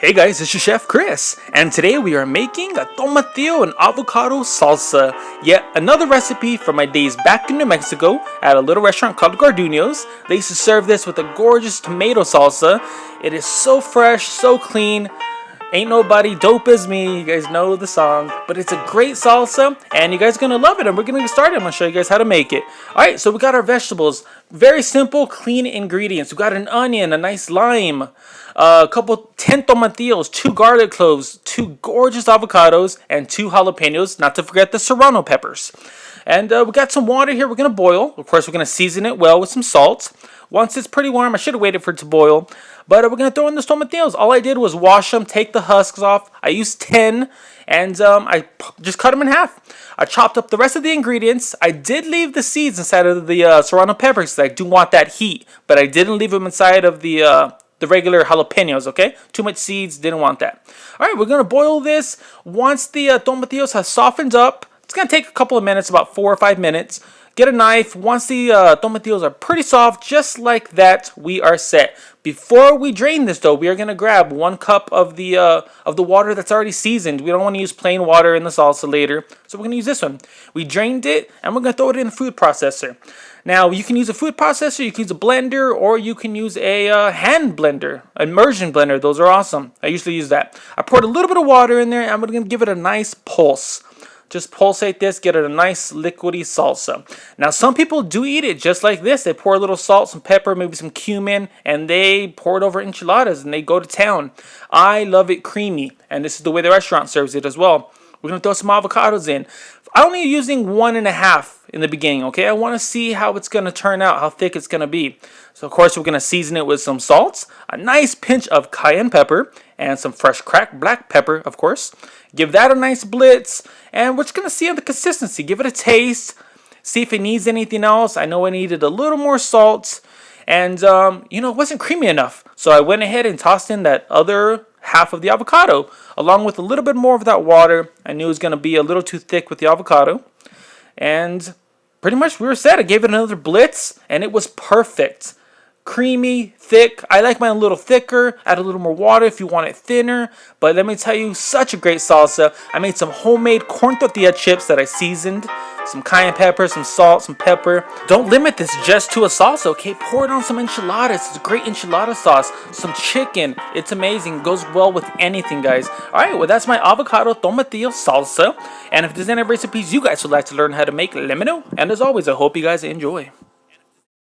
Hey guys, it's your chef Chris, and today we are making a tomatillo and avocado salsa. Yet another recipe from my days back in New Mexico at a little restaurant called Garduño's. They used to serve this with a gorgeous tomato salsa. It is so fresh, so clean. Ain't nobody dope as me. You guys know the song, but it's a great salsa and you guys are gonna love it, and we're gonna get started. I'm gonna show you guys how to make it. Alright, so we got our vegetables. Very simple, clean ingredients. We got an onion, a nice lime, a couple 10 tomatillos, 2 garlic cloves, 2 gorgeous avocados, and 2 jalapeños, not to forget the Serrano peppers. And we got some water here we're gonna boil. Of course, we're gonna season it well with some salt. Once it's pretty warm, I should have waited for it to boil. But we're going to throw in the tomatillos. All I did was wash them, take the husks off. I used 10, and I just cut them in half. I chopped up the rest of the ingredients. I did leave the seeds inside of the Serrano peppers because I do want that heat. But I didn't leave them inside of the regular jalapenos, okay? Too much seeds, didn't want that. All right, we're going to boil this. Once the tomatillos have softened up, it's going to take a couple of minutes, about 4 or 5 minutes. Get a knife. Once the tomatillos are pretty soft, just like that, we are set. Before we drain this, though, we are going to grab 1 cup of the water that's already seasoned. We don't want to use plain water in the salsa later, so we're going to use this one. We drained it, and we're going to throw it in a food processor. Now, you can use a food processor, you can use a blender, or you can use a hand blender, immersion blender. Those are awesome. I usually use that. I poured a little bit of water in there, and I'm going to give it a nice pulse. Just pulsate this, get it a nice liquidy salsa. Now, some people do eat it just like this. They pour a little salt, some pepper, maybe some cumin, and they pour it over enchiladas, and they go to town. I love it creamy, and this is the way the restaurant serves it as well. We're going to throw some avocados in. I'm only using 1.5 in the beginning, okay? I want to see how it's going to turn out, how thick it's going to be. So, of course, we're going to season it with some salt, a nice pinch of cayenne pepper, and some fresh cracked black pepper, of course. Give that a nice blitz, and we're just going to see the consistency. Give it a taste, see if it needs anything else. I know I needed a little more salt, and, it wasn't creamy enough. So I went ahead and tossed in that other half of the avocado, along with a little bit more of that water. I knew it was going to be a little too thick with the avocado. And pretty much we were set. I gave it another blitz, and it was perfect. Creamy, thick. I like mine a little thicker. Add a little more water if you want it thinner. But let me tell you, such a great salsa. I made some homemade corn tortilla chips that I seasoned. Some cayenne pepper, some salt, some pepper. Don't limit this just to a salsa, okay? Pour it on some enchiladas. It's a great enchilada sauce. Some chicken. It's amazing. It goes well with anything, guys. All right, well, that's my avocado tomatillo salsa. And if there's any recipes you guys would like to learn how to make, let me know. And as always, I hope you guys enjoy.